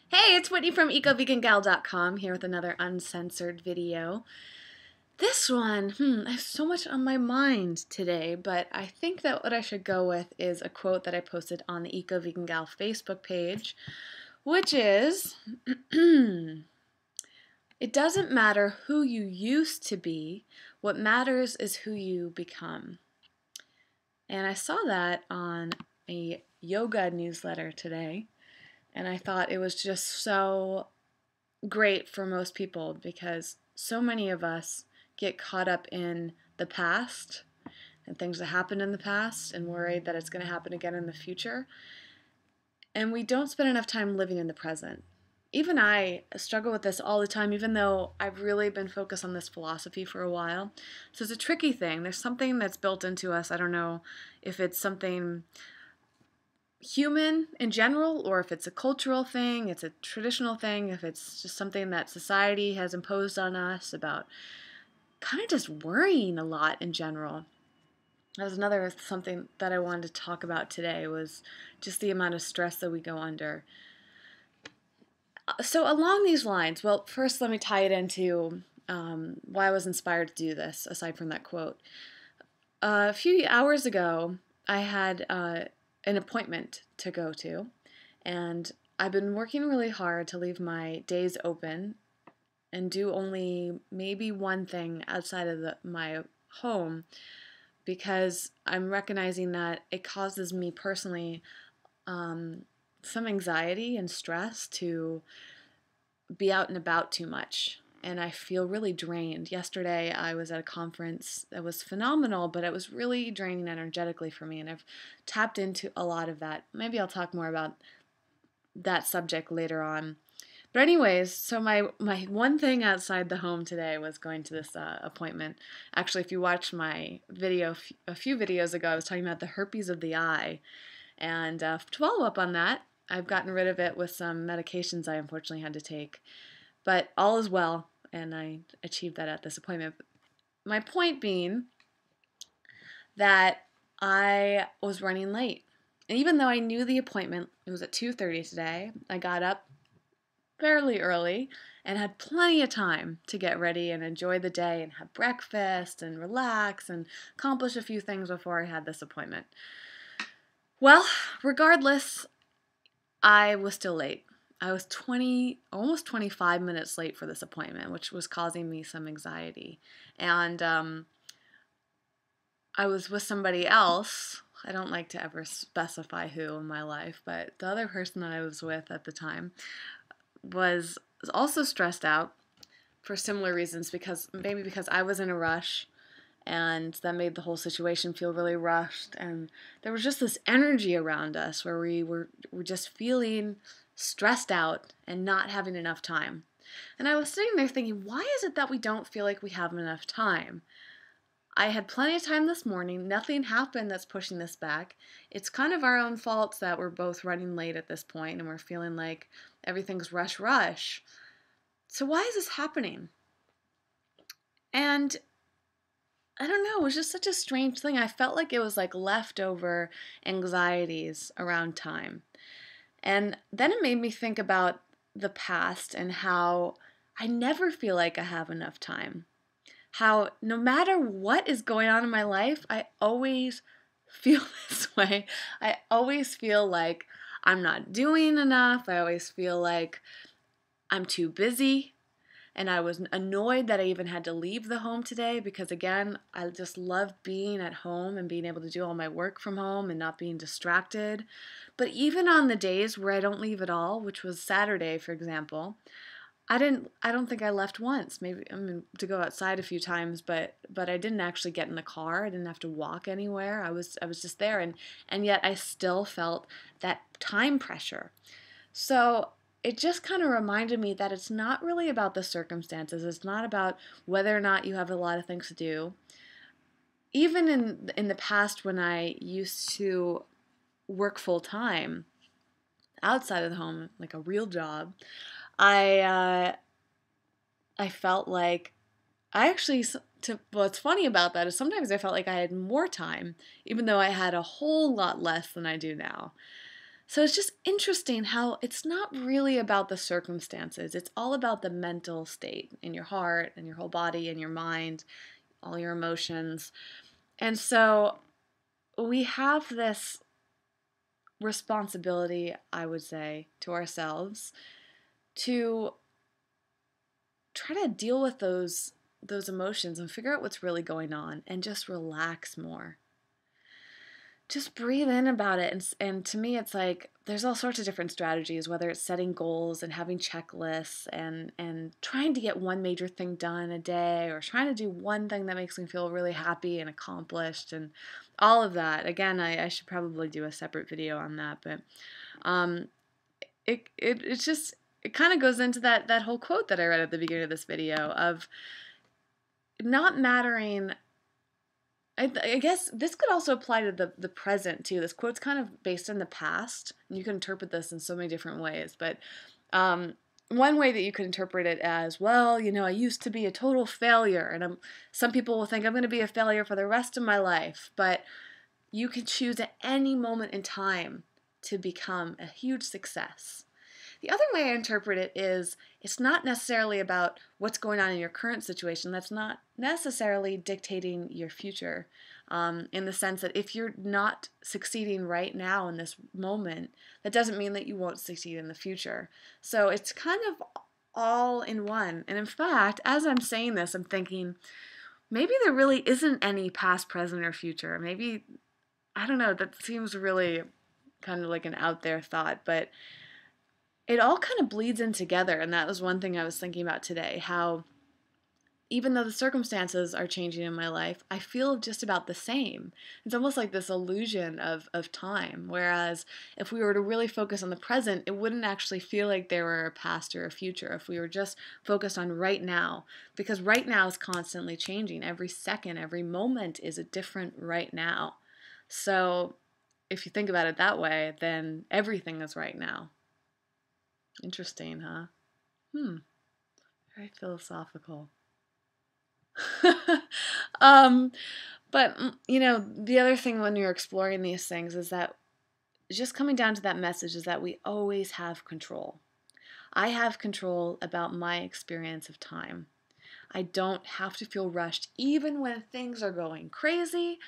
Hey, it's Whitney from EcoVeganGal.com here with another uncensored video. This one, I have so much on my mind today, but I think that what I should go with is a quote that I posted on the Eco Vegan Gal Facebook page, which is, it doesn't matter who you used to be, what matters is who you become. And I saw that on a yoga newsletter today, and I thought it was just so great for most people because so many of us get caught up in the past and things that happened in the past and worried that it's going to happen again in the future. And we don't spend enough time living in the present. Even I struggle with this all the time, even though I've really been focused on this philosophy for a while. So it's a tricky thing. There's something that's built into us. I don't know if it's something human in general, or if it's a cultural thing, it's a traditional thing, if it's just something that society has imposed on us about kind of just worrying a lot in general. That was another something that I wanted to talk about today, was just the amount of stress that we go under. So along these lines, well, first let me tie it into why I was inspired to do this, aside from that quote. A few hours ago, I had an appointment to go to, and I've been working really hard to leave my days open and do only maybe one thing outside of my home, because I'm recognizing that it causes me personally some anxiety and stress to be out and about too much. And I feel really drained. Yesterday I was at a conference that was phenomenal, but it was really draining energetically for me, and I've tapped into a lot of that. Maybe I'll talk more about that subject later on. But anyways, so my one thing outside the home today was going to this appointment. Actually, if you watched my video a few videos ago, I was talking about the herpes of the eye. And to follow up on that, I've gotten rid of it with some medications I unfortunately had to take. But all is well, and I achieved that at this appointment. My point being that I was running late. And even though I knew the appointment, it was at 2:30 today, I got up fairly early and had plenty of time to get ready and enjoy the day and have breakfast and relax and accomplish a few things before I had this appointment. Well, regardless, I was still late. I was almost 25 minutes late for this appointment, which was causing me some anxiety. And I was with somebody else. I don't like to ever specify who in my life, but the other person that I was with at the time was also stressed out for similar reasons, maybe because I was in a rush, and that made the whole situation feel really rushed, and there was just this energy around us where we were just feeling stressed out and not having enough time. And I was sitting there thinking, why is it that we don't feel like we have enough time? I had plenty of time this morning. Nothing happened that's pushing this back. It's kind of our own faults that we're both running late at this point and we're feeling like everything's rush, rush. So why is this happening? And I don't know, it was just such a strange thing. I felt like it was like leftover anxieties around time. And then it made me think about the past and how I never feel like I have enough time. How no matter what is going on in my life, I always feel this way. I always feel like I'm not doing enough. I always feel like I'm too busy. And I was annoyed that I even had to leave the home today because, again, I just love being at home and being able to do all my work from home and not being distracted. But even on the days where I don't leave at all, which was Saturday, for example, I don't think I left once. Maybe to go outside a few times, but I didn't actually get in the car. I didn't have to walk anywhere. I was just there, and yet I still felt that time pressure. So it just kind of reminded me that it's not really about the circumstances. It's not about whether or not you have a lot of things to do. Even in the past, when I used to work full time outside of the home, like a real job, I felt like what's funny about that is sometimes I felt like I had more time, even though I had a whole lot less than I do now. So it's just interesting how it's not really about the circumstances. It's all about the mental state in your heart and your whole body and your mind, all your emotions. And so we have this responsibility, I would say, to ourselves to try to deal with those emotions and figure out what's really going on and just relax more. Just breathe in about it. And to me, it's like there's all sorts of different strategies, whether it's setting goals and having checklists and trying to get one major thing done a day, or trying to do one thing that makes me feel really happy and accomplished, and all of that. Again, I should probably do a separate video on that, but um, it's just, it kind of goes into that whole quote that I read at the beginning of this video of not mattering. I guess this could also apply to the present too. This quote's kind of based in the past, and you can interpret this in so many different ways. But one way that you could interpret it as, well, you know, I used to be a total failure, and some people will think I'm going to be a failure for the rest of my life. But you can choose at any moment in time to become a huge success. The other way I interpret it is it's not necessarily about what's going on in your current situation. That's not necessarily dictating your future, in the sense that if you're not succeeding right now in this moment, that doesn't mean that you won't succeed in the future. So it's kind of all in one. And in fact, as I'm saying this, I'm thinking maybe there really isn't any past, present, or future. Maybe, I don't know, that seems really kind of like an out there thought, but it all kind of bleeds in together. And that was one thing I was thinking about today, how even though the circumstances are changing in my life, I feel just about the same. It's almost like this illusion of time. Whereas if we were to really focus on the present, it wouldn't actually feel like there were a past or a future if we were just focused on right now. Because right now is constantly changing. Every second, every moment is a different right now. So if you think about it that way, then everything is right now. Interesting, huh? Very philosophical. um, but you know, the other thing when you're exploring these things is that just coming down to that message is that we always have control. I have control about my experience of time. I don't have to feel rushed even when things are going crazy.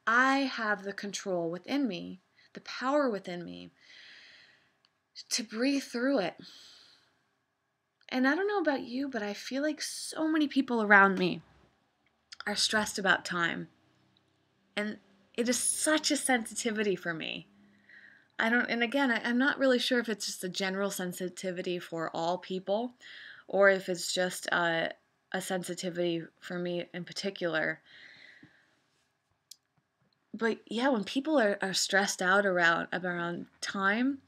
I have the control within me, the power within me to breathe through it. And I don't know about you, but I feel like so many people around me are stressed about time. And it is such a sensitivity for me. And again, I'm not really sure if it's just a general sensitivity for all people, or if it's just a sensitivity for me in particular. But yeah, when people are stressed out around time,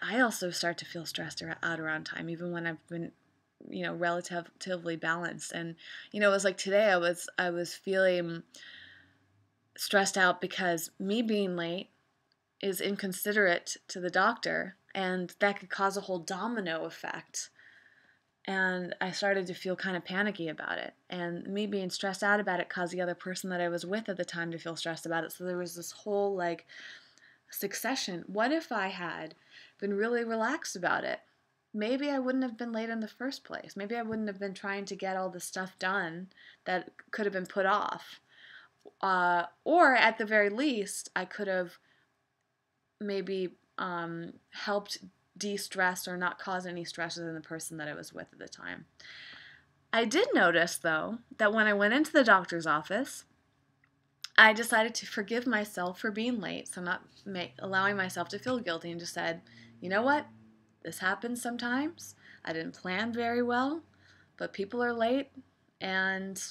I also start to feel stressed out around time, even when I've been, you know, relatively balanced. And you know, it was like today I was feeling stressed out because me being late is inconsiderate to the doctor, and that could cause a whole domino effect. And I started to feel kind of panicky about it. And me being stressed out about it caused the other person that I was with at the time to feel stressed about it. So there was this whole like succession. What if I had been really relaxed about it? Maybe I wouldn't have been late in the first place. Maybe I wouldn't have been trying to get all the stuff done that could have been put off. Or at the very least, I could have maybe helped de-stress or not cause any stresses in the person that I was with at the time. I did notice, though, that when I went into the doctor's office, I decided to forgive myself for being late, so not allowing myself to feel guilty, and just said, you know what? This happens sometimes. I didn't plan very well, but people are late, and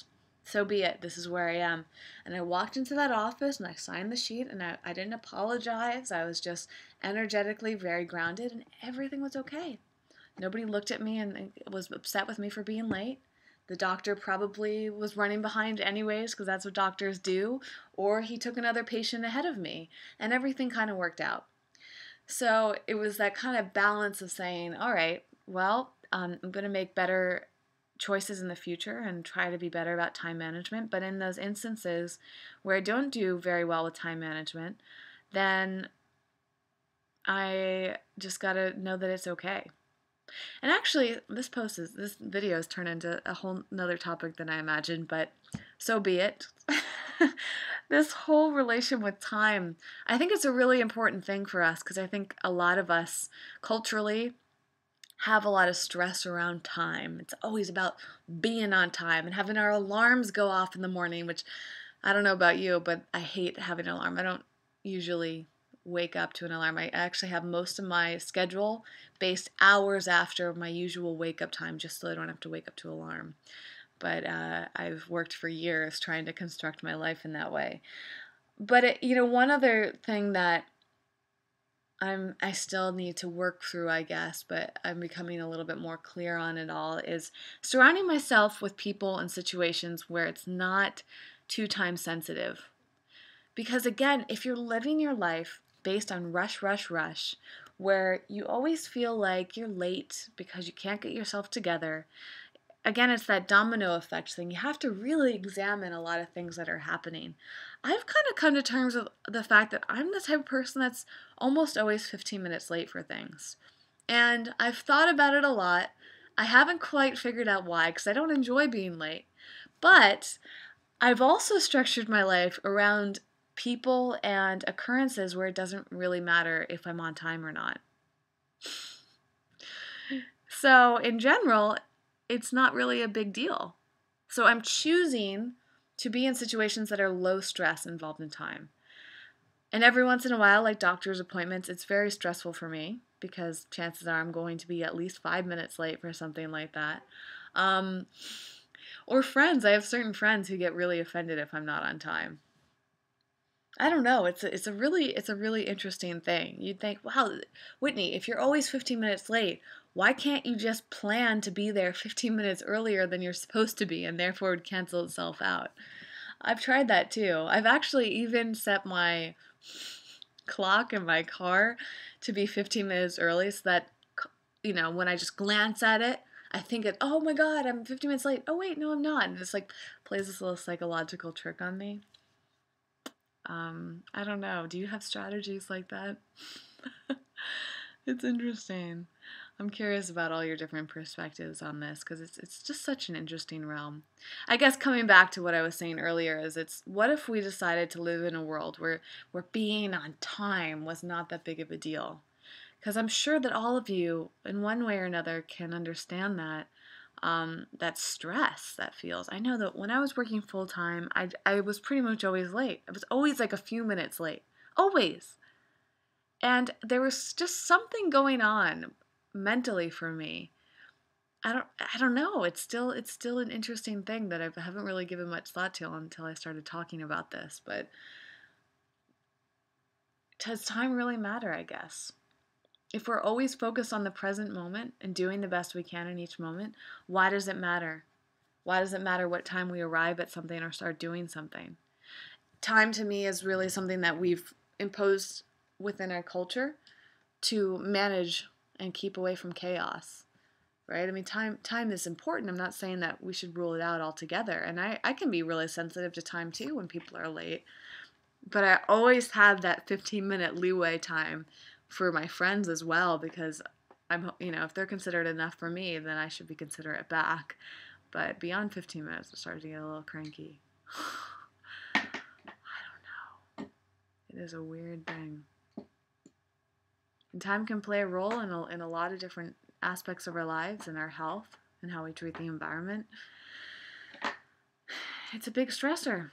so be it. This is where I am. And I walked into that office and I signed the sheet, and I didn't apologize. I was just energetically very grounded, and everything was okay. Nobody looked at me and was upset with me for being late. The doctor probably was running behind anyways, because that's what doctors do, or he took another patient ahead of me, and everything kind of worked out. So it was that kind of balance of saying, all right, well, I'm going to make better choices in the future and try to be better about time management. But in those instances where I don't do very well with time management, then I just gotta know that it's okay. And actually, this video has turned into a whole nother topic than I imagined, but so be it. This whole relation with time, I think it's a really important thing for us because I think a lot of us culturally have a lot of stress around time. It's always about being on time and having our alarms go off in the morning, which I don't know about you, but I hate having an alarm. I don't usually wake up to an alarm. I actually have most of my schedule based hours after my usual wake up time just so I don't have to wake up to an alarm. But I've worked for years trying to construct my life in that way. But one other thing that I still need to work through, I guess, but I'm becoming a little bit more clear on it all, is surrounding myself with people and situations where it's not too time sensitive. Because again, if you're living your life based on rush, rush, rush, where you always feel like you're late because you can't get yourself together, again, it's that domino effect thing. You have to really examine a lot of things that are happening. I've kind of come to terms with the fact that I'm the type of person that's almost always 15 minutes late for things. And I've thought about it a lot. I haven't quite figured out why, because I don't enjoy being late. But I've also structured my life around people and occurrences where it doesn't really matter if I'm on time or not. So, in general, it's not really a big deal. So, I'm choosing to be in situations that are low stress involved in time. And every once in a while, like doctor's appointments, it's very stressful for me because chances are I'm going to be at least 5 minutes late for something like that. Um, or friends. I have certain friends who get really offended if I'm not on time. I don't know. It's a really interesting thing. You'd think, wow, Whitney, if you're always 15 minutes late, why can't you just plan to be there 15 minutes earlier than you're supposed to be and therefore it would cancel itself out? I've tried that too. I've actually even set my clock in my car to be 15 minutes early so that when I just glance at it, I think oh my god, I'm 15 minutes late. Oh wait, no, I'm not. And it's like plays this little psychological trick on me. I don't know. Do you have strategies like that? It's interesting. I'm curious about all your different perspectives on this because it's just such an interesting realm. I guess coming back to what I was saying earlier is what if we decided to live in a world where being on time was not that big of a deal? Because I'm sure that all of you, in one way or another, can understand that stress that feels. I know that when I was working full time, I was pretty much always late. I was always like a few minutes late, always. And there was just something going on mentally for me. I don't know. It's still an interesting thing that I haven't really given much thought to until I started talking about this. But does time really matter? I guess. If we're always focused on the present moment and doing the best we can in each moment, why does it matter? Why does it matter what time we arrive at something or start doing something? Time to me is really something that we've imposed within our culture to manage and keep away from chaos, right? I mean, time is important. I'm not saying that we should rule it out altogether. And I can be really sensitive to time too when people are late. But I always have that 15-minute leeway time for my friends as well because if they're considered enough for me, then I should be considerate back. But beyond 15 minutes, I started to get a little cranky. I don't know. It is a weird thing. And time can play a role in a lot of different aspects of our lives and our health and how we treat the environment. It's a big stressor.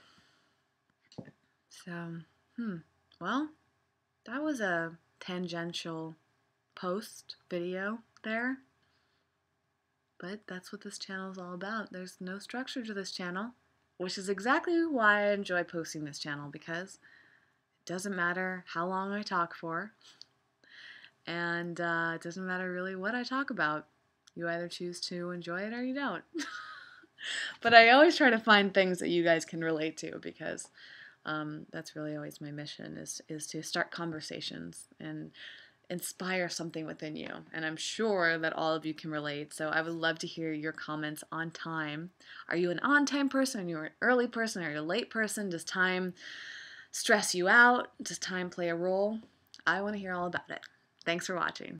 So, well, that was a tangential post video there. But that's what this channel is all about. There's no structure to this channel, which is exactly why I enjoy posting this channel, because it doesn't matter how long I talk for, and it doesn't matter really what I talk about. You either choose to enjoy it or you don't. But I always try to find things that you guys can relate to, because that's really always my mission, is to start conversations and inspire something within you. And I'm sure that all of you can relate. So I would love to hear your comments on time. Are you an on-time person? Are you an early person? Are you a late person? Does time stress you out? Does time play a role? I want to hear all about it. Thanks for watching.